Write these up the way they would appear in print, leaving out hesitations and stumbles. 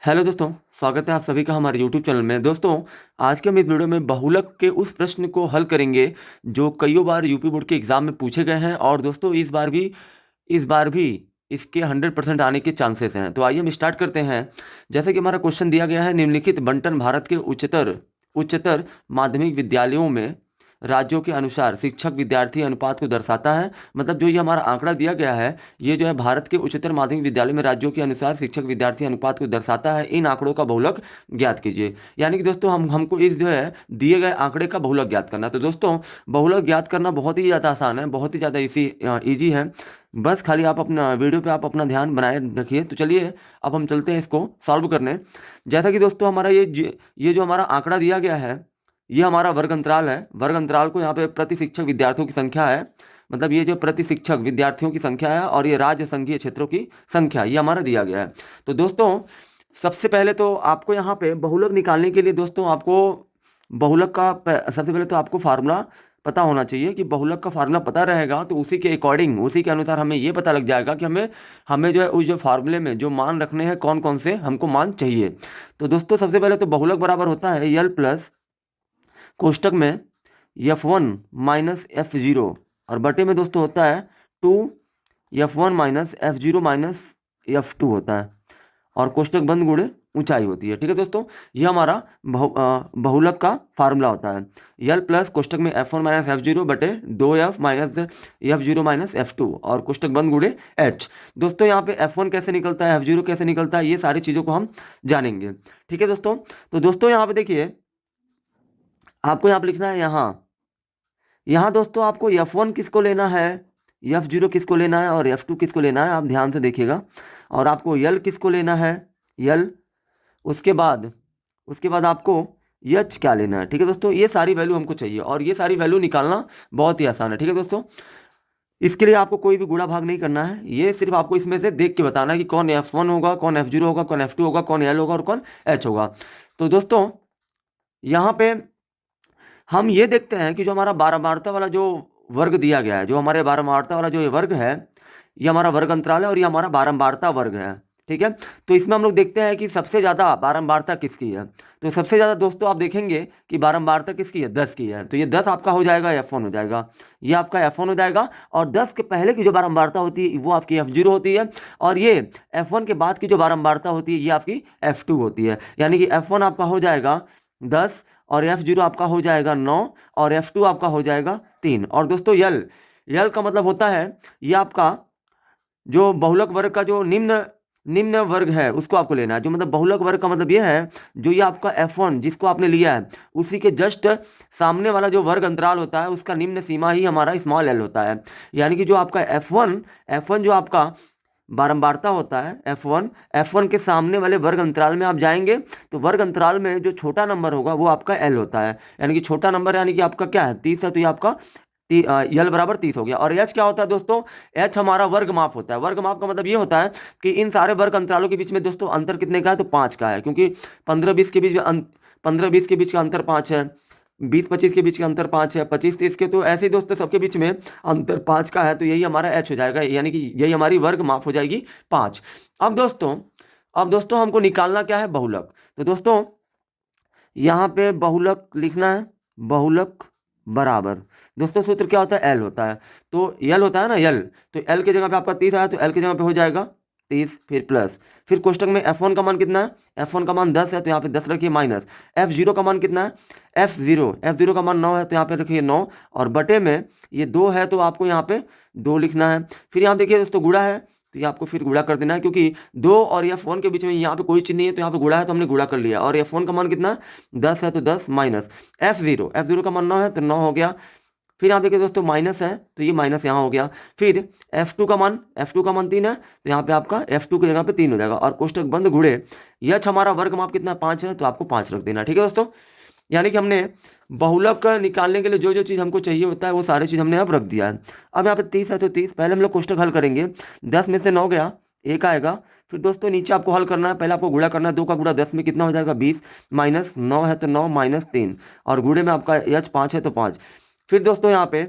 Hello दोस्तों, स्वागत है आप सभी का हमारे यूट्यूब चैनल में। दोस्तों, आज के हम इस वीडियो में बहुलक के उस प्रश्न को हल करेंगे जो कईयों बार यूपी बोर्ड के एग्ज़ाम में पूछे गए हैं। और दोस्तों, इस बार भी इसके 100% आने के चांसेस हैं। तो आइए हम स्टार्ट करते हैं। जैसे कि हमारा क्वेश्चन दिया गया है, निम्नलिखित बंटन भारत के उच्चतर उच्चतर माध्यमिक विद्यालयों में राज्यों के अनुसार शिक्षक विद्यार्थी अनुपात को दर्शाता है। मतलब जो ये हमारा आंकड़ा दिया गया है, ये जो है भारत के उच्चतर माध्यमिक विद्यालय में राज्यों के अनुसार शिक्षक विद्यार्थी अनुपात को दर्शाता है। इन आंकड़ों का बहुलक ज्ञात कीजिए। यानी कि दोस्तों, हमको इस जो है दिए गए आंकड़े का बहुलक ज्ञात करना। तो दोस्तों, बहुलक ज्ञात करना बहुत ही ज़्यादा आसान है, बहुत ही ज़्यादा ईजी है। बस खाली आप अपना वीडियो पे आप अपना ध्यान बनाए रखिए। तो चलिए अब हम चलते हैं इसको सॉल्व करने। जैसा कि दोस्तों हमारा ये जो हमारा आंकड़ा दिया गया है, ये हमारा वर्ग अंतराल है। वर्ग अंतराल को यहाँ पे प्रति शिक्षक विद्यार्थियों की संख्या है। मतलब ये जो प्रति शिक्षक विद्यार्थियों की संख्या है और ये राज्य संघीय क्षेत्रों की संख्या, ये हमारा दिया गया है। तो दोस्तों, सबसे पहले तो आपको यहाँ पे बहुलक निकालने के लिए दोस्तों आपको बहुलक का सबसे पहले तो आपको फार्मूला पता होना चाहिए। कि बहुलक का फार्मूला पता रहेगा तो उसी के अकॉर्डिंग, उसी के अनुसार हमें ये पता लग जाएगा कि हमें हमें जो है उस जो फार्मूले में जो मान रखने हैं, कौन कौन से हमको मान चाहिए। तो दोस्तों, सबसे पहले तो बहुलक बराबर होता है यल प्लस कोष्टक में F1 माइनस F0 और बटे में दोस्तों होता है 2 F1 minus F0 minus F2 होता है और कोष्टक बंद गुणे ऊंचाई होती है। ठीक है दोस्तों, ये हमारा बहुलक का फार्मूला होता है। यल प्लस कोष्टक में F1 माइनस F0 बटे 2F minus F0 minus F2 और कोष्टक बंद गुणे H। दोस्तों, यहाँ पे F1 कैसे निकलता है, F0 कैसे निकलता है, ये सारी चीज़ों को हम जानेंगे। ठीक है दोस्तों। तो दोस्तों यहाँ पे देखिए, आपको यहाँ पे लिखना है यहाँ दोस्तों आपको F1 किसको लेना है, F0 किसको लेना है और F2 किसको लेना है, आप ध्यान से देखिएगा। और आपको यल किसको लेना है, यल। उसके बाद आपको यच क्या लेना है। ठीक है दोस्तों, ये सारी वैल्यू हमको चाहिए और ये सारी वैल्यू निकालना बहुत ही आसान है। ठीक है दोस्तों, इसके लिए आपको कोई भी गुणा भाग नहीं करना है। ये सिर्फ आपको इसमें से देख के बताना है कि कौन F1 होगा, कौन F0 होगा, कौन F2 होगा, कौन यल होगा और कौन H होगा। तो दोस्तों, यहाँ पे हम ये देखते हैं कि जो हमारा बारंबारता वाला जो वर्ग दिया गया है, जो हमारे बारंबारता वाला जो ये वर्ग है, ये हमारा वर्ग अंतराल है और ये हमारा बारंबारता वर्ग है। ठीक है। तो इसमें हम लोग देखते हैं कि सबसे ज़्यादा बारंबारता किसकी है। तो सबसे ज़्यादा दोस्तों आप देखेंगे कि बारंबारता किसकी है, 10 की है। तो ये 10 आपका हो जाएगा F1 हो जाएगा, ये आपका F1 हो जाएगा। और 10 के पहले की जो बारंबारता होती है वो आपकी F0 होती है और ये F1 के बाद की जो बारंबारता होती है ये आपकी F2 होती है। यानी कि F1 आपका हो जाएगा 10 और F0 आपका हो जाएगा 9 और F2 आपका हो जाएगा 3। और दोस्तों, यल यल का मतलब होता है ये आपका जो बहुलक वर्ग का जो निम्न निम्न वर्ग है उसको आपको लेना है। जो मतलब बहुलक वर्ग का मतलब ये है, जो ये आपका F1 जिसको आपने लिया है उसी के जस्ट सामने वाला जो वर्ग अंतराल होता है उसका निम्न सीमा ही हमारा स्मॉल एल होता है। यानी कि जो आपका F1 जो आपका बारंबारता होता है F1 के सामने वाले वर्ग अंतराल में आप जाएंगे तो वर्ग अंतराल में जो छोटा नंबर होगा वो आपका L होता है। यानी कि छोटा नंबर यानी कि आपका क्या है, 30 है। तो ये आपका यल बराबर 30 हो गया। और एच क्या होता है दोस्तों, एच हमारा वर्ग माप होता है। वर्ग माप का मतलब ये होता है कि इन सारे वर्ग अंतरालों के बीच में दोस्तों अंतर कितने का है, तो 5 का है। क्योंकि 15-20 के बीच 15-20 के बीच का अंतर 5 है, 20-25 के बीच का अंतर 5 है, 25-30 के, तो ऐसे ही दोस्तों सबके बीच में अंतर 5 का है। तो यही हमारा एच हो जाएगा, यानी कि यही हमारी वर्ग माप हो जाएगी 5। अब दोस्तों हमको निकालना क्या है, बहुलक। तो दोस्तों यहाँ पे बहुलक लिखना है, बहुलक बराबर दोस्तों सूत्र क्या होता है, एल होता है। तो यल होता है ना, यल। तो एल की जगह पे आपका 30 आया तो एल की जगह पे हो जाएगा 30, फिर प्लस, फिर कोष्टक में F1 का मान कितना है, F1 का मान 10 है तो यहाँ पे 10 रखिए, माइनस F0 का मान कितना है, F0 का मान 9 है तो यहाँ पे रखिए 9 और बटे में ये 2 है तो आपको यहाँ पे 2 लिखना है। फिर यहाँ देखिए दोस्तों गुणा है तो ये आपको फिर गुणा कर देना है, क्योंकि 2 और F1 के बीच में यहाँ पे कोई चिन्ह नहीं है तो यहाँ पे गुणा है तो हमने गुणा कर लिया। और F1 का मान कितना 10 है तो 10 माइनस F0 का मान 9 है तो 9 हो गया। फिर यहाँ देखिए दोस्तों माइनस है तो ये माइनस यहाँ हो गया। फिर F2 का मान 3 है तो यहाँ पे आपका F2 की जगह पे 3 हो जाएगा और कोष्टक बंद गुणे यह हमारा वर्ग माप कितना 5 है तो आपको 5 रख देना। ठीक है दोस्तों, यानी कि हमने बहुलक निकालने के लिए जो जो चीज़ हमको चाहिए होता है वो सारी चीज़ हमने अब रख दिया है। अब यहाँ पे 30 है तो 30, पहले हम लोग कोष्टक हल करेंगे। 10 में से 9 गया, 1 आएगा। फिर दोस्तों नीचे आपको हल करना है, पहले आपको गुणा करना है। 2 का गुणा 10 में कितना हो जाएगा 20, माइनस 9 है तो 9 माइनस 3 और गुणे में आपका एच 5 है तो 5। फिर दोस्तों यहाँ पे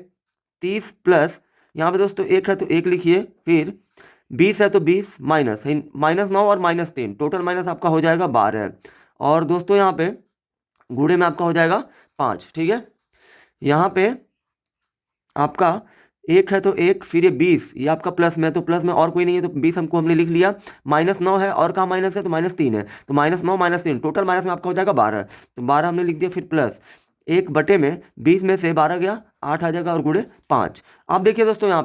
30 प्लस यहाँ पे दोस्तों 1 है तो 1 लिखिए, फिर 20 है तो 20 -9 और -3, टोटल माइनस आपका हो जाएगा 12। और दोस्तों यहाँ पे गुणे में आपका हो जाएगा 5। ठीक है, यहाँ पे आपका 1 है तो 1, फिर ये 20, ये आपका प्लस में है तो प्लस में और कोई नहीं है तो 20 हमने लिख लिया। -9 है और कहाँ माइनस है तो -3 है, तो -9 -3 टोटल माइनस में आपका हो जाएगा 12, तो 12 हमने लिख दिया। फिर प्लस 1/20 में से 12 गया 8 आ जाएगा और गुणे 5। अब देखिए दोस्तों यहाँ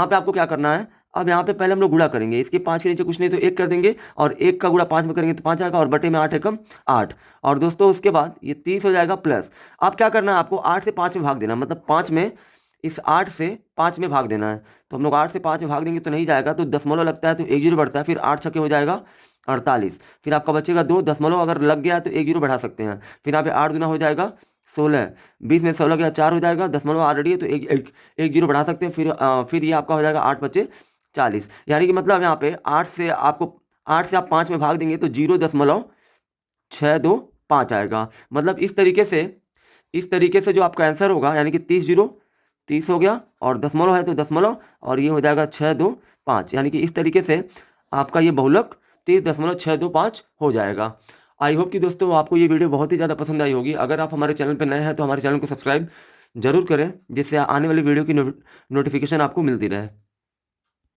पे आपको क्या करना है, अब यहाँ पे पहले हम लोग गुणा करेंगे, इसके 5 के नीचे कुछ नहीं तो 1 कर देंगे, और 1 का गुणा 5 में करेंगे तो 5 आएगा, और बटे में 8 एकम 8। और दोस्तों उसके बाद ये 30 हो जाएगा प्लस। अब क्या करना है आपको, 8 से 5 में भाग देना, मतलब 5 में इस 8 से 5 में भाग देना है। तो हम लोग 8 से 5 में भाग देंगे तो नहीं जाएगा, तो दशमलव लगता है तो 1 जीरो बढ़ता है, फिर 8 छक्के हो जाएगा 48, फिर आपका बचेगा 2, दशमलव अगर लग गया तो 1 जीरो बढ़ा सकते हैं, फिर यहाँ पे 8 दूना हो जाएगा 16, 20 में 16 गया 4 हो जाएगा, दशमलव ऑलरेडी है तो एक जीरो बढ़ा सकते हैं, फिर ये आपका हो जाएगा 8 बचे 40। यानी कि मतलब यहाँ पे 8 से आप 5 में भाग देंगे तो 0.625 आएगा। मतलब इस तरीके से जो आपका आंसर होगा, यानी कि 30 हो गया, और दशमलव है तो दशमलव, और ये हो जाएगा 625, यानी कि इस तरीके से आपका ये बहुलक 30.625 हो जाएगा। आई होप कि दोस्तों आपको ये वीडियो बहुत ही ज़्यादा पसंद आई होगी। अगर आप हमारे चैनल पर नए हैं तो हमारे चैनल को सब्सक्राइब जरूर करें, जिससे आने वाली वीडियो की नोटिफिकेशन आपको मिलती रहे।